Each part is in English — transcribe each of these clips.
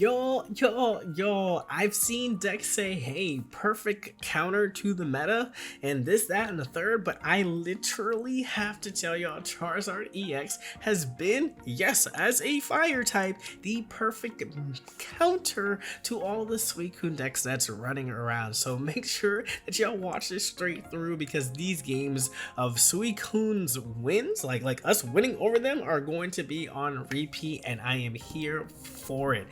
Yo, I've seen decks say, hey, perfect counter to the meta, and this, that, and the third, but I literally have to tell y'all Charizard EX has been, yes, as a fire type, the perfect counter to all the Suicune decks that's running around. So make sure that y'all watch this straight through, because these games of Suicune's wins, like us winning over them, are going to be on repeat, and I am here for it.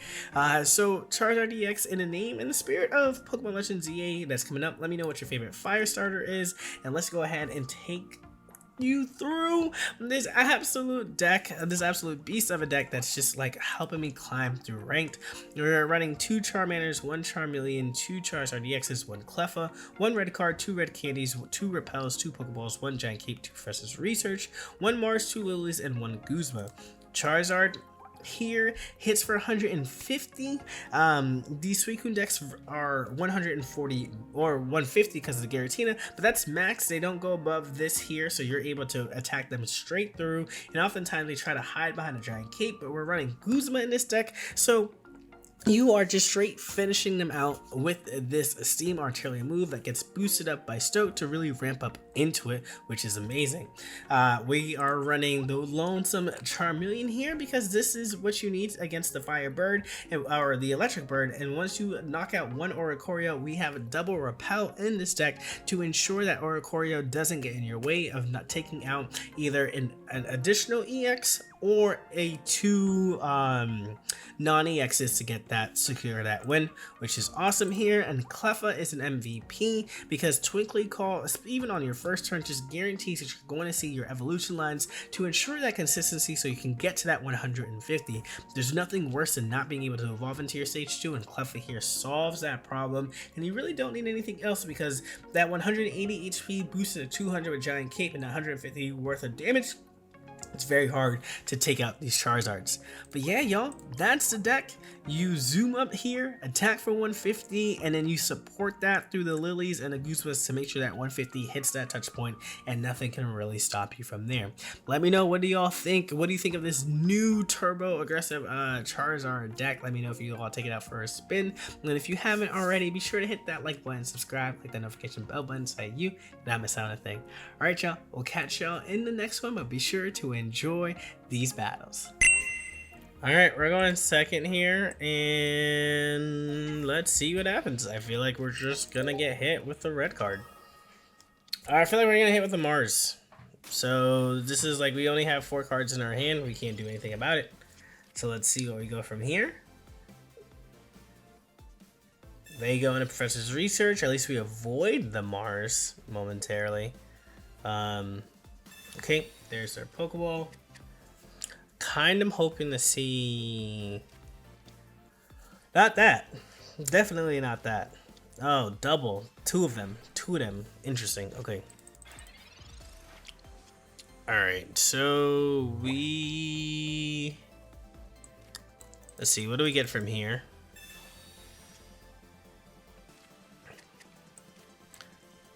So Charizard EX, in the name and the spirit of Pokemon Legends EA that's coming up, let me know what your favorite fire starter is, and let's go ahead and take you through this absolute deck, this absolute beast of a deck that's just like helping me climb through ranked. We're running 2 Charmanders, 1 Charmeleon, 2 Charizard EXs, 1 Cleffa, 1 red card, 2 red candies, 2 repels, 2 Pokeballs, 1 Giant Cape, 2 Professor's Research, 1 Mars, 2 Lilies, and 1 Guzma. Charizard here hits for 150. These Suicune decks are 140 or 150 because of the Giratina, but that's max. They don't go above this here, so you're able to attack them straight through, and oftentimes they try to hide behind a Giant Cape, but we're running Guzma in this deck, so you are just straight finishing them out with this Steam Artillery move that gets boosted up by Stoke to really ramp up into it, which is amazing. We are running the Lonesome Charmeleon here because this is what you need against the Fire Bird or the Electric Bird, and once you knock out one Oricorio, we have a double Repel in this deck to ensure that Oricorio doesn't get in your way of not taking out either an additional EX or a 2 non-EXs to get that, secure that win, which is awesome here. And Cleffa is an MVP because Twinkly Call, even on your first turn, just guarantees that you're going to see your evolution lines to ensure that consistency so you can get to that 150. There's nothing worse than not being able to evolve into your stage 2, and Cleffa here solves that problem, and you really don't need anything else because that 180 HP boosted to 200 with Giant Cape and 150 worth of damage. It's very hard to take out these Charizards. But yeah, y'all, that's the deck. You zoom up here, attack for 150, and then you support that through the Lilies and the Guzmas to make sure that 150 hits that touch point, and nothing can really stop you from there. Let me know, what do y'all think? What do you think of this new turbo aggressive Charizard deck? Let me know if you all take it out for a spin. And if you haven't already, be sure to hit that like button, subscribe, click that notification bell button so that you not miss out on a thing. Alright, y'all, we'll catch y'all in the next one, but be sure to enjoy these battles. Alright, we're going second here, and let's see what happens. I feel like we're just gonna get hit with the red card. I feel like we're gonna hit with the Mars. So this is like, we only have 4 cards in our hand. We can't do anything about it. So let's see where we go from here. They go into Professor's Research. At least we avoid the Mars momentarily. Okay, there's their Pokeball. Kind of hoping to see... Not that. Definitely not that. Oh, double. 2 of them. 2 of them. Interesting. Okay. Alright, so we... Let's see, what do we get from here?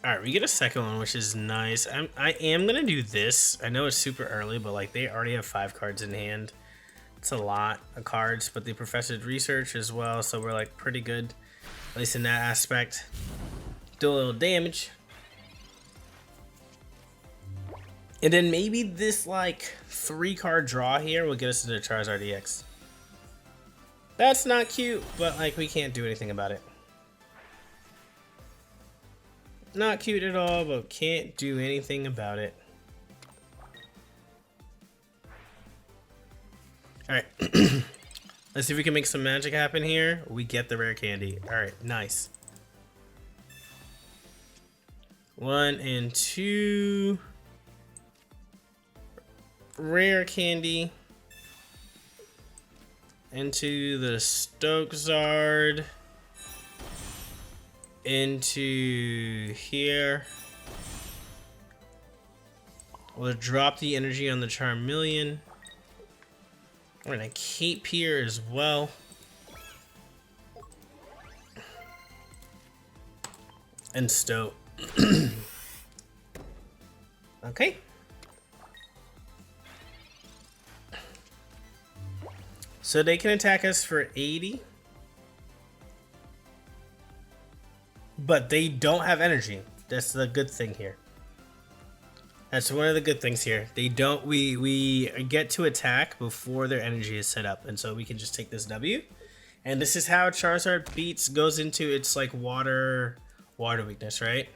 Alright, we get a second one, which is nice. I am going to do this. I know it's super early, but like they already have 5 cards in hand. It's a lot of cards, but they Professor's Research as well, so we're like pretty good, at least in that aspect. Do a little damage. And then maybe this like 3-card draw here will get us into Charizard EX. That's not cute, but like we can't do anything about it. Not cute at all, but can't do anything about it. Alright. Let's see if we can make some magic happen here. We get the rare candy. Alright, nice. 1 and 2. Rare candy. Into the Stokezard. Into here. We'll drop the energy on the Charmeleon. We're gonna keep here as well. And Stoke. Okay. So they can attack us for 80. but they don't have energy. That's the good thing here. That's one of the good things here. They don't. We get to attack before their energy is set up, and so we can just take this W. And this is how Charizard goes into its like water weakness, right?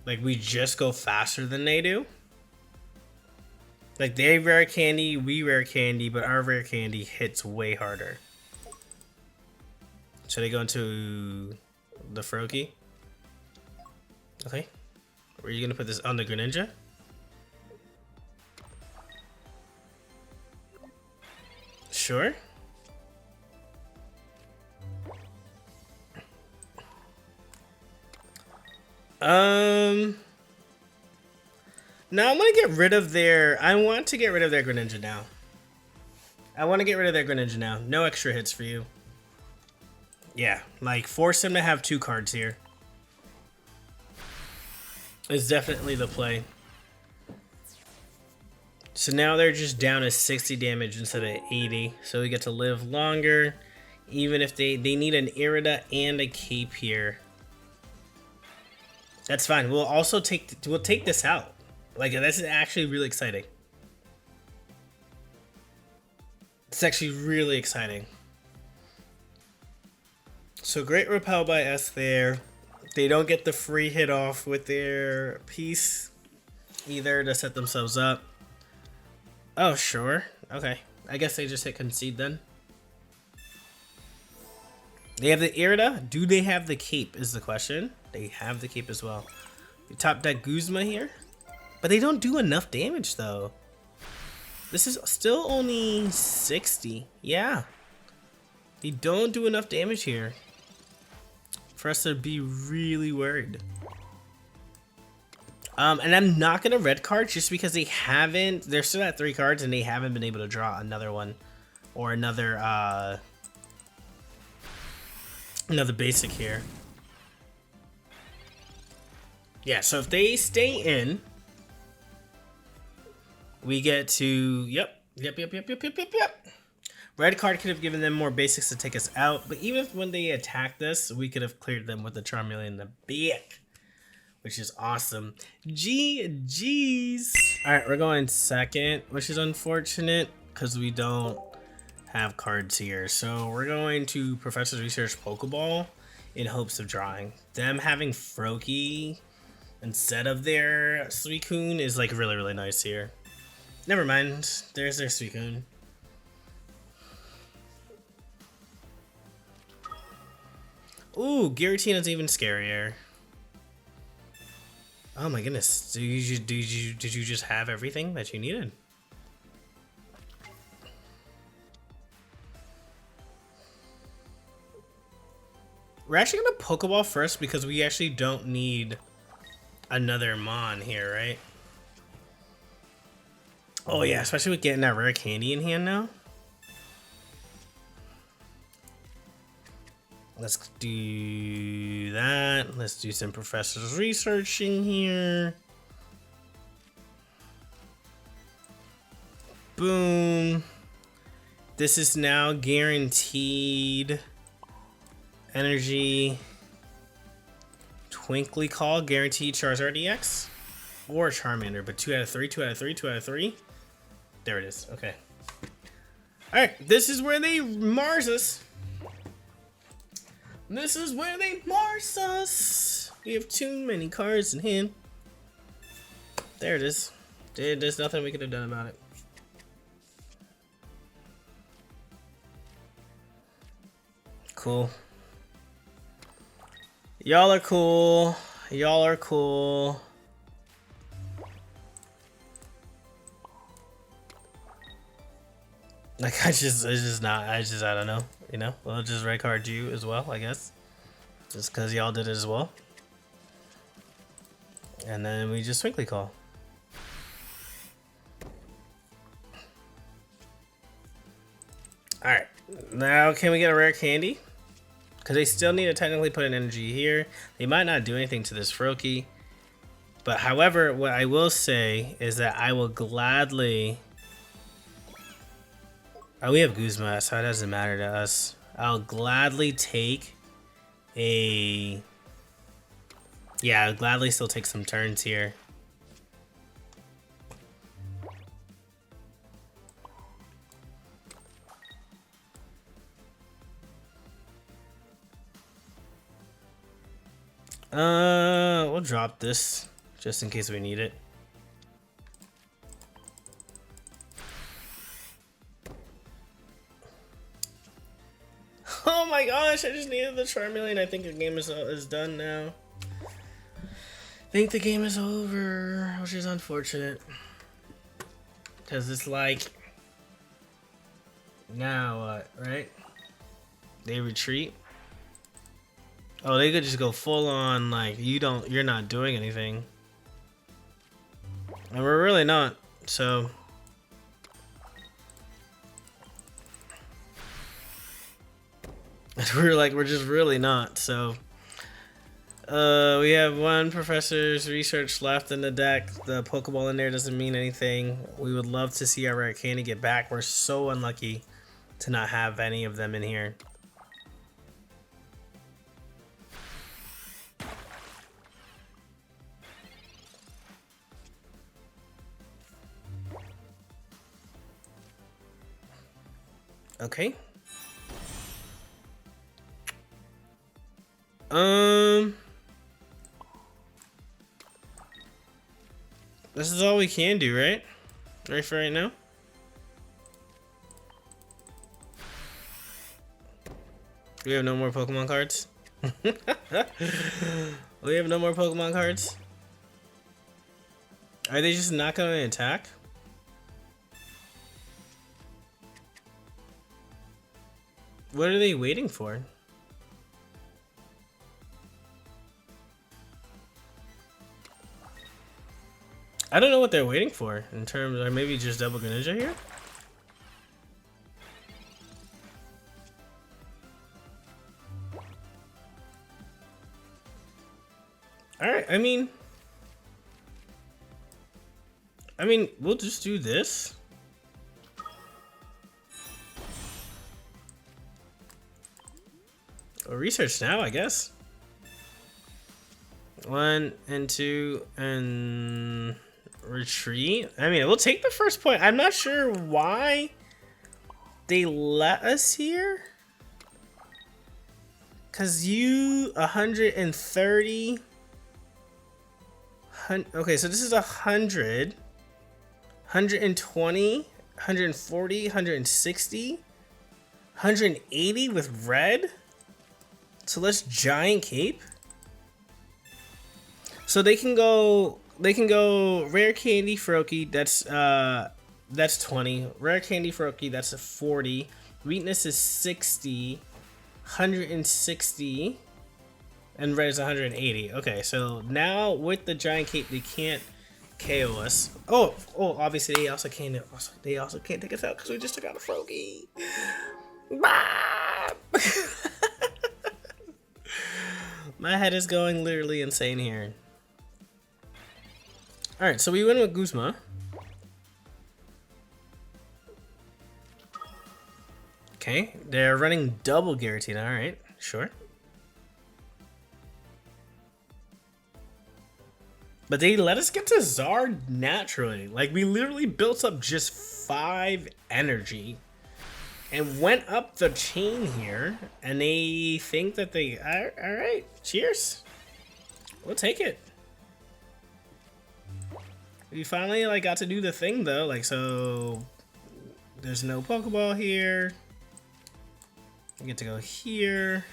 Like we just go faster than they do. Like they rare candy, we rare candy, but our rare candy hits way harder. Should I go into the Froakie? Okay. Where are you gonna put this on the Greninja? Sure. Now I'm gonna get rid of their. I want to get rid of their Greninja now. I want to get rid of their Greninja now. No extra hits for you. Yeah, like force them to have 2 cards here. Is definitely the play. So now they're just down to 60 damage instead of 80. So we get to live longer. Even if they need an Irida and a Cape here. That's fine. We'll also take this out. Like this is actually really exciting. It's actually really exciting. So great repel by us there. They don't get the free hit off with their piece either to set themselves up. Oh, sure. Okay. I guess they just hit concede then. They have the Irida. Do they have the cape is the question. They have the cape as well. We top deck Guzma here. But they don't do enough damage though. This is still only 60. Yeah. They don't do enough damage here for us to be really worried. And I'm not gonna red card just because they haven't. They're still at 3 cards and they haven't been able to draw another one or another basic here. Yeah. So if they stay in, we get to yep. Red card could have given them more basics to take us out, but even when they attacked us, we could have cleared them with the Charmeleon in the back, which is awesome. GG's. All right, we're going second, which is unfortunate because we don't have cards here. So we're going to Professor's Research Pokeball in hopes of drawing. Them having Froakie instead of their Suicune is like really, really nice here. Never mind, there's their Suicune. Ooh, Giratina's even scarier. Oh my goodness, did you just have everything that you needed? We're actually gonna Pokeball first because we actually don't need another Mon here, right? Oh yeah, especially with getting that rare candy in hand now. Let's do that. Let's do some Professor's researching here. Boom. This is now guaranteed energy. Twinkly Call, guaranteed Charizard EX. Or Charmander, but 2 out of 3, 2 out of 3, 2 out of 3. There it is. Okay. Alright, this is where they Mars us. This is where they Mars us. We have too many cards in hand. There it is. There's nothing we could have done about it. Cool. Y'all are cool. Y'all are cool. Like I don't know, you know, we'll just red card you as well, I guess, just because y'all did it as well, and then we just Twinkly Call. All right, now can we get a rare candy? Because they still need to technically put an energy here. They might not do anything to this Froakie, but however, what I will say is that I will gladly. Oh, we have Guzma, so it doesn't matter to us. I'll gladly take a Yeah, I'd gladly still take some turns here. We'll drop this just in case we need it. Oh my gosh, I just needed the Charmeleon. I think the game is done now. I think the game is over, which is unfortunate. Because it's like, now what, right? They retreat. Oh, they could just go full on, like, you're not doing anything. And we're really not, so. We're just really not, so. We have one professor's research left in the deck. The Pokeball in there doesn't mean anything. We would love to see our rare candy get back. We're so unlucky to not have any of them in here. Okay. This is all we can do, right? Right for right now? We have no more Pokemon cards? We have no more Pokemon cards? Are they just not going to attack? What are they waiting for? I don't know what they're waiting for in terms of maybe just double Greninja here. All right, I mean, we'll just do this. Or research now, I guess. 1 and 2 and retreat. I mean, we'll take the first point. I'm not sure why they let us here. Cause you 130. Okay, so this is 100, 120, 140, 160, 180 with red. So let's Giant Cape. So they can go Rare Candy Froakie, that's 20. Rare Candy Froakie, that's a 40. Weakness is 60, 160, and red is 180. Okay, so now with the Giant Cape, they can't KO us. Oh, obviously they also can't take us out because we just took out a Froakie. My head is going literally insane here. Alright, so we win with Guzma. Okay, they're running double Giratina. Alright, sure. But they let us get to Zard naturally. Like, we literally built up just 5 energy and went up the chain here, and they think that they... Alright, cheers. We'll take it. We finally, like, got to do the thing, though. Like, so... There's no Pokeball here. We get to go here.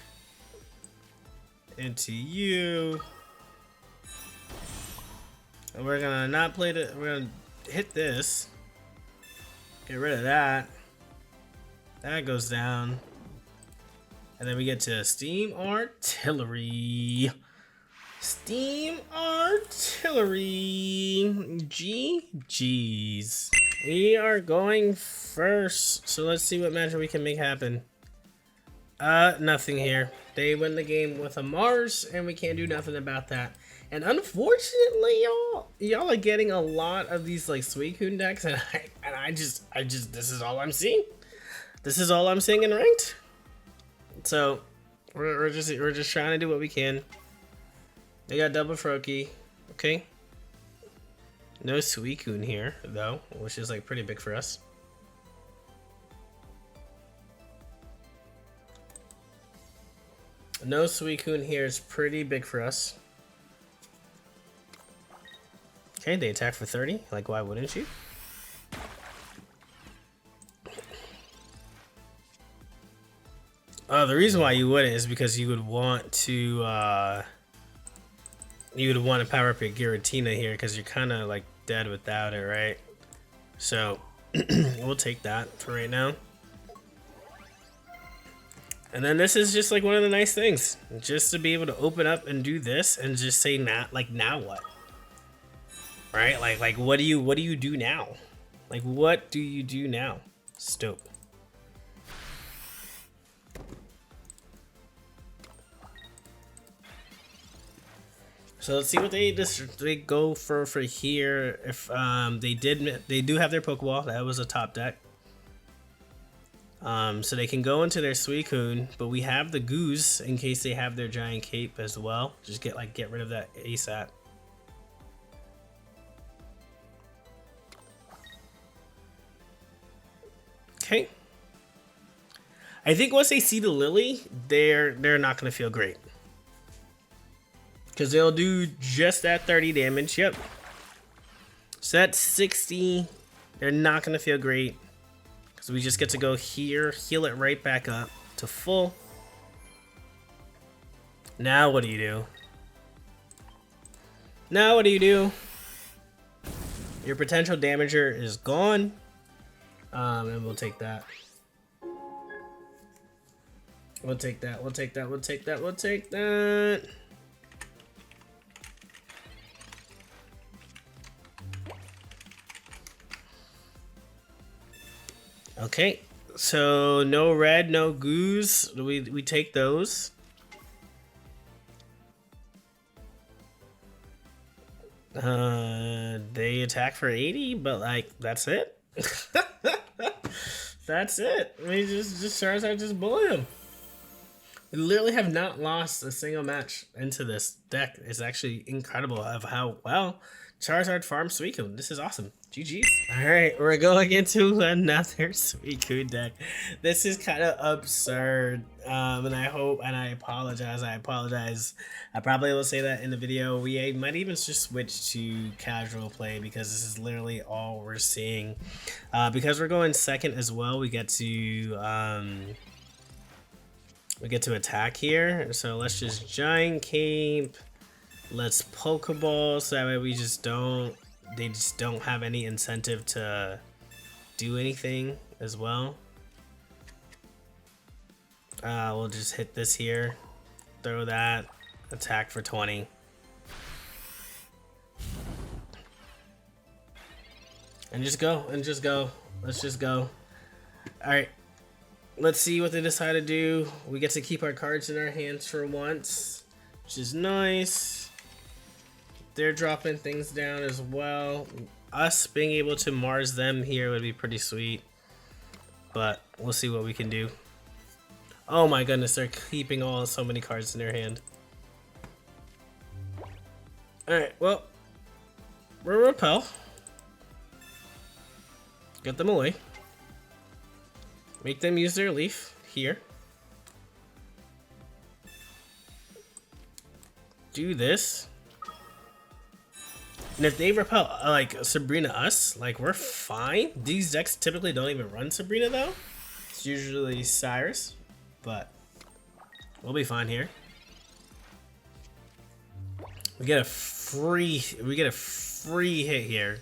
Into you. And we're gonna not play the... We're gonna hit this. Get rid of that. That goes down. And then we get to Steam Artillery. Steam Artillery. GG's. We are going first. So let's see what magic we can make happen. Nothing here. They win the game with a Mars, and we can't do nothing about that. And unfortunately, y'all are getting a lot of these like Suicune decks, and I just this is all I'm seeing. This is all I'm seeing in ranked. So we're just trying to do what we can. They got double Froakie. Okay. No Suicune here, though, which is like pretty big for us. No Suicune here is pretty big for us. Okay, they attack for 30. Like, why wouldn't you? The reason why you wouldn't is because you would want to power up your Giratina here because you're kind of like dead without it, right? So we'll take that for right now. And then this is just like one of the nice things, just to be able to open up and do this and just say now what, right? Like what do you do now? Like what do you do now? Stoke. So let's see what they go for here. If they do have their Pokeball, that was a top deck. So they can go into their Suicune, but we have the Goose in case they have their giant cape as well. Just get rid of that ASAP. Okay. I think once they see the Lily, they're not gonna feel great. Because they'll do just that 30 damage, yep. So that's 60. They're not gonna feel great. So we just get to go here, heal it right back up to full. Now what do you do? Now what do you do? Your potential damager is gone. And we'll take that. We'll take that, we'll take that, we'll take that, we'll take that. Okay, so no red, no goose. We take those. They attack for 80, but like that's it. That's it. We just Charizard just bully him. We literally have not lost a single match into this deck. It's actually incredible of how well Charizard farms Suicune. This is awesome. GG's. Alright, we're going into another Suicune deck. This is kind of absurd. And I apologize. I probably will say that in the video. We might even just switch to casual play because this is literally all we're seeing. Because we're going second as well, we get to attack here. So let's just Giant Cape. Let's Pokeball so that way they just don't have any incentive to do anything as well. We'll just hit this here, throw that, attack for 20. And just go, let's just go. Alright, let's see what they decide to do. We get to keep our cards in our hands for once, which is nice. They're dropping things down as well. Us being able to Mars them here would be pretty sweet. But we'll see what we can do. Oh my goodness, they're keeping so many cards in their hand. Alright, well. We'll repel. Get them away. Make them use their leaf here. Do this. And if they repel, like, Sabrina us, like, we're fine. These decks typically don't even run Sabrina, though. It's usually Cyrus, but we'll be fine here. We get a free hit here.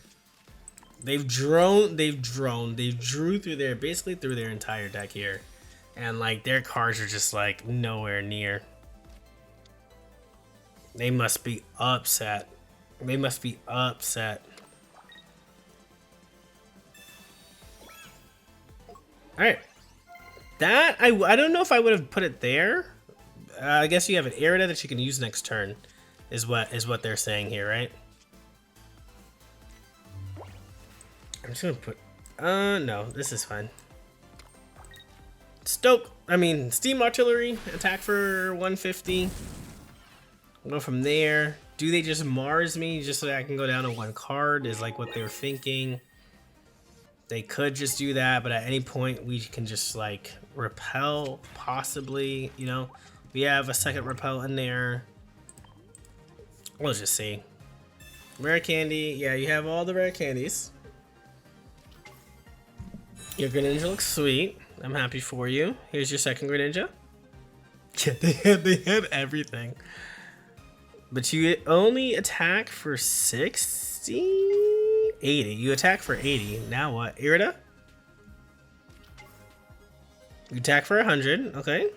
They drew basically through their entire deck here. And, like, their cards are just, like, nowhere near. They must be upset. They must be upset. Alright. That, I don't know if I would have put it there. I guess you have an Irida that you can use next turn, is what they're saying here, right? I'm just gonna put, no, this is fine. Steam Artillery, attack for 150. Go from there. Do they just Mars me just so that I can go down to 1 card is like what they were thinking. They could just do that, but at any point we can just like repel, possibly, you know. We have a second repel in there. We'll just see. Rare candy. Yeah, you have all the rare candies. Your Greninja looks sweet. I'm happy for you. Here's your second Greninja. Yeah, they had everything. But you only attack for 60? 80. You attack for 80. Now what? Irida? You attack for 100. Okay.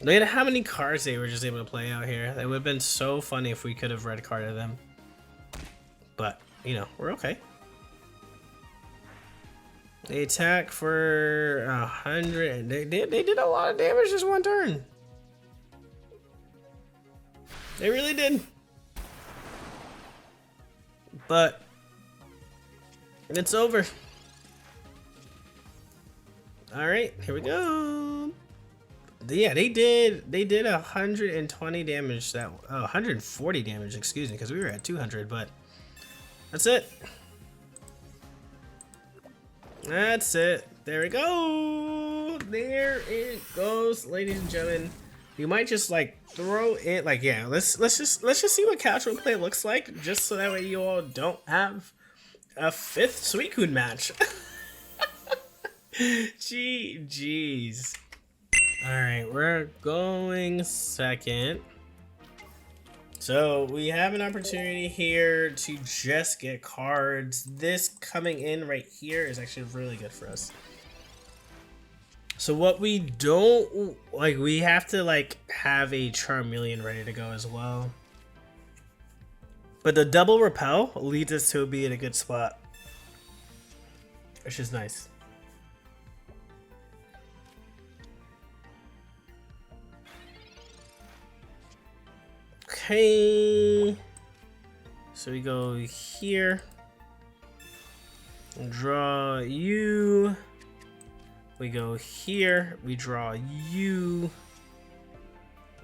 Look at how many cards they were just able to play out here. It would have been so funny if we could have red carded them. But, you know, we're okay. They attack for 100. They did a lot of damage just one turn. They really did. But it's over. All right, here we go. Yeah, they did 120 damage. That 140 damage, excuse me, because we were at 200. But that's it. That's it. There we go. There it goes, ladies and gentlemen. You might just like throw it like, yeah, let's just see what casual play looks like, just so that way you all don't have a 5th Suicune match. Jeez. All right, we're going second. So we have an opportunity here to just get cards. This coming in right here is actually really good for us. So what we don't like, we have to like have a Charmeleon ready to go as well. But the double repel leads us to be in a good spot, which is nice. Okay, so we go here, draw you, we go here, we draw you,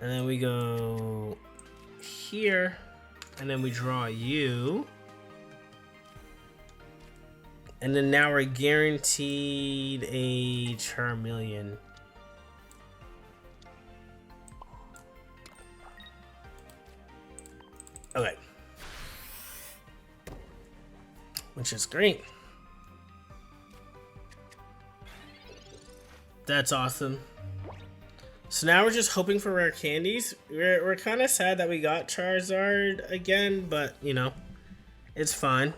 and then we go here, and then we draw you, and then now we're guaranteed a Charmeleon. Okay. Which is great. That's awesome. So now we're just hoping for rare candies. We're kind of sad that we got Charizard again, but you know, it's fine.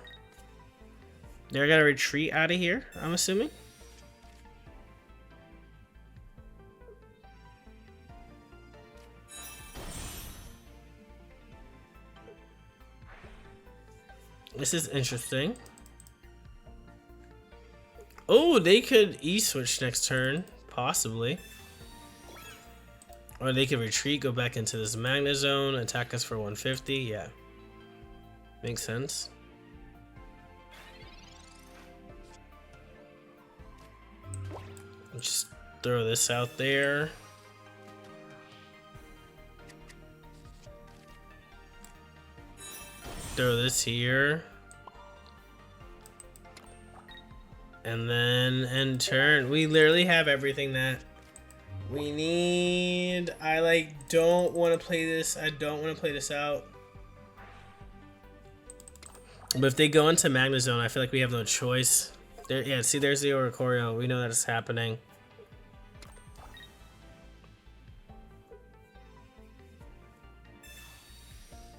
They're gonna retreat out of here, I'm assuming. This is interesting. Oh, they could E-switch next turn, possibly. Or they could retreat, go back into this Magna Zone, attack us for 150. Yeah. Makes sense. Just throw this out there. Throw this here. And then end turn. We literally have everything that we need. I like don't want to play this. I don't want to play this out. But if they go into Magna Zone, I feel like we have no choice. There, yeah, see, there's the Oricorio. We know that it's happening.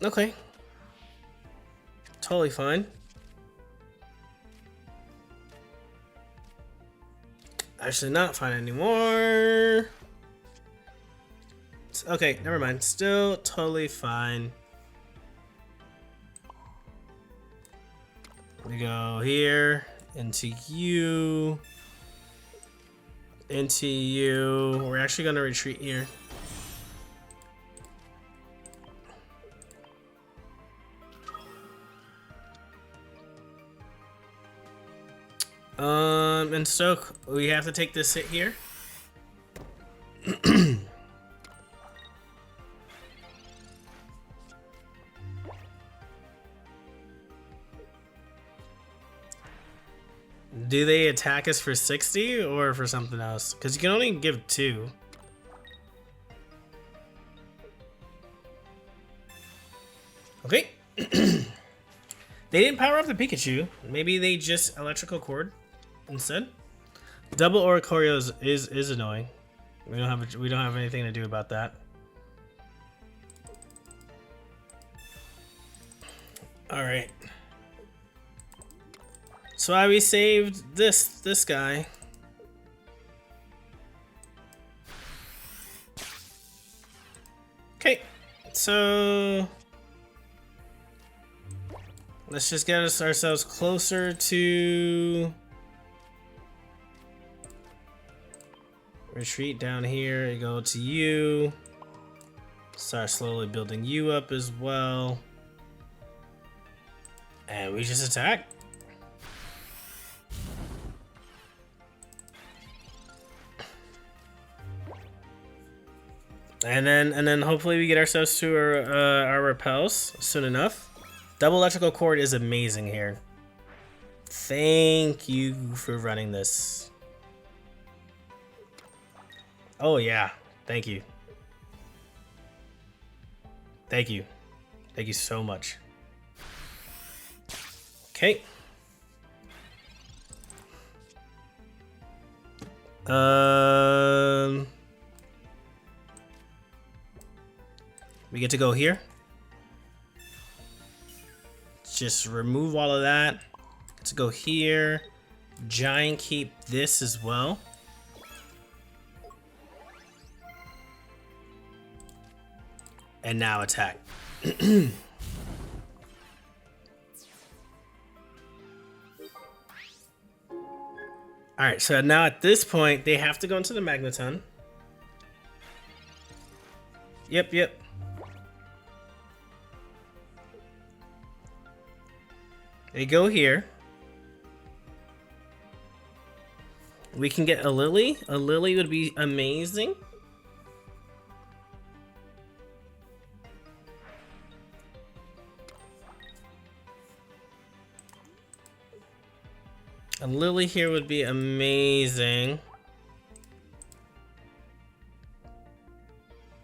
Okay. Totally fine. Actually not fine anymore. Okay, never mind. Still totally fine. We go here, into you, into you. We're actually gonna retreat here. And Stoke, we have to take this hit here. Do they attack us for 60 or for something else? Because you can only give 2. Okay. They didn't power up the Pikachu. Maybe they just electrical cord instead. Double Oricorio is annoying. We don't have anything to do about that. All right. So why we saved this guy. Okay. So let's just get ourselves closer to retreat down here. Go to you. Start slowly building you up as well. And we just attack. And then hopefully we get ourselves to our repels soon enough. Double electrical cord is amazing here. Thank you for running this. Oh yeah, thank you. Thank you. Thank you so much. Okay. We get to go here. Just remove all of that. Get to go here. Giant keep this as well. And now attack. Alright, so now at this point, they have to go into the Magneton. Yep. They go here. We can get a Lily. A Lily would be amazing. A Lily here would be amazing.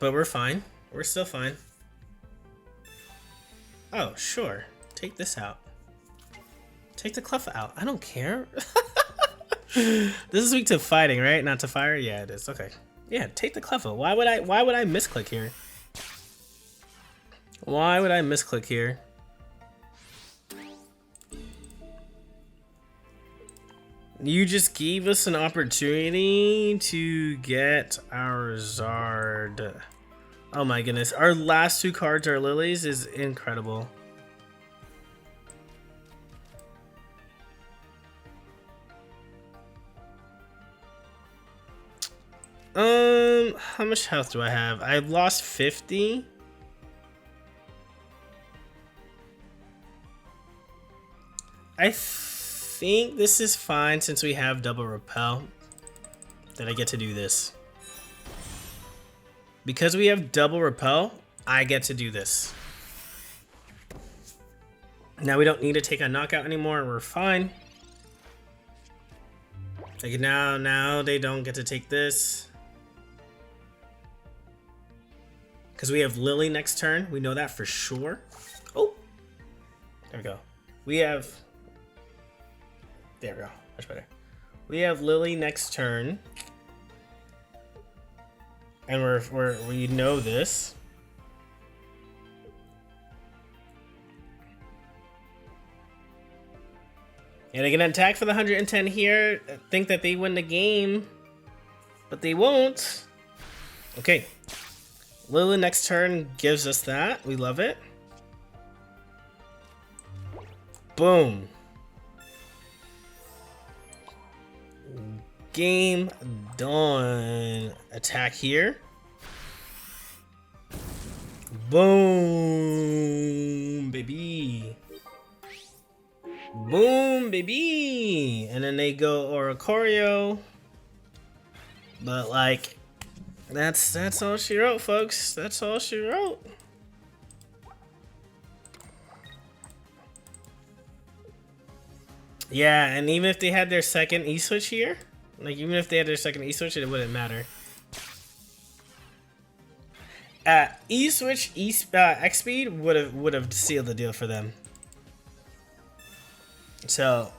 But we're fine. We're still fine. Oh, sure. Take this out. Take the Cleffa out. I don't care. This is weak to fighting, right? Not to fire? Yeah, it is. Okay. Yeah, take the Cleffa. Why would I misclick here? Why would I misclick here? You just gave us an opportunity to get our Zard. Oh my goodness. Our last 2 cards are Lilies is incredible. How much health do I have? I've lost 50. I think this is fine since we have double repel. That I get to do this. Because we have double repel, I get to do this. Now we don't need to take a knockout anymore. We're fine. Like now they don't get to take this. Because we have Lily next turn. We know that for sure. Oh, there we go. There we go. Much better. We have Lily next turn. And we know this. And they're gonna attack for the 110 here. Think that they win the game. But they won't. Okay. Lily next turn gives us that. We love it. Boom. Game done. Attack here. Boom, baby. Boom, baby. And then they go Oricorio. But like, That's all she wrote, folks. That's all she wrote. Yeah, and even if they had their second E-switch here, like even if they had their second E-switch, it wouldn't matter. E-switch, X-speed would have sealed the deal for them. So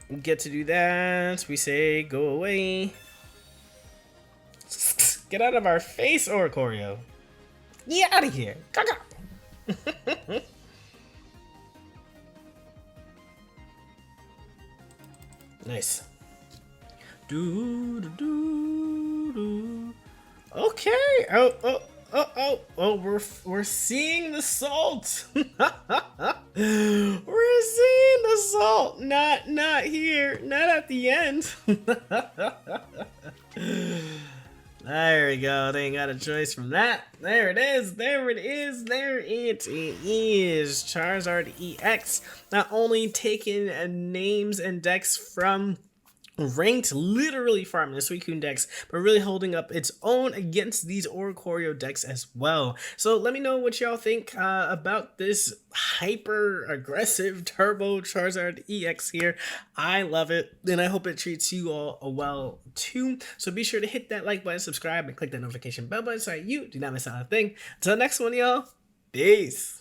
we get to do that. We say go away. Get out of our face, Oricorio. Get out of here. Caca. Nice. Okay. We're seeing the salt. We're seeing the salt. Not here. Not at the end. There we go. They ain't got a choice from that. There it is. There it is. There it is. Charizard EX. Not only taking names and decks from ranked, literally farming the Suicune decks, but really holding up its own against these Oricorio decks as well. So let me know what y'all think about this hyper aggressive turbo Charizard EX here. I love it, and I hope it treats you all well too. So be sure to hit that like button, subscribe, and click that notification bell button so you do not miss out on a thing. Until next one, y'all. Peace.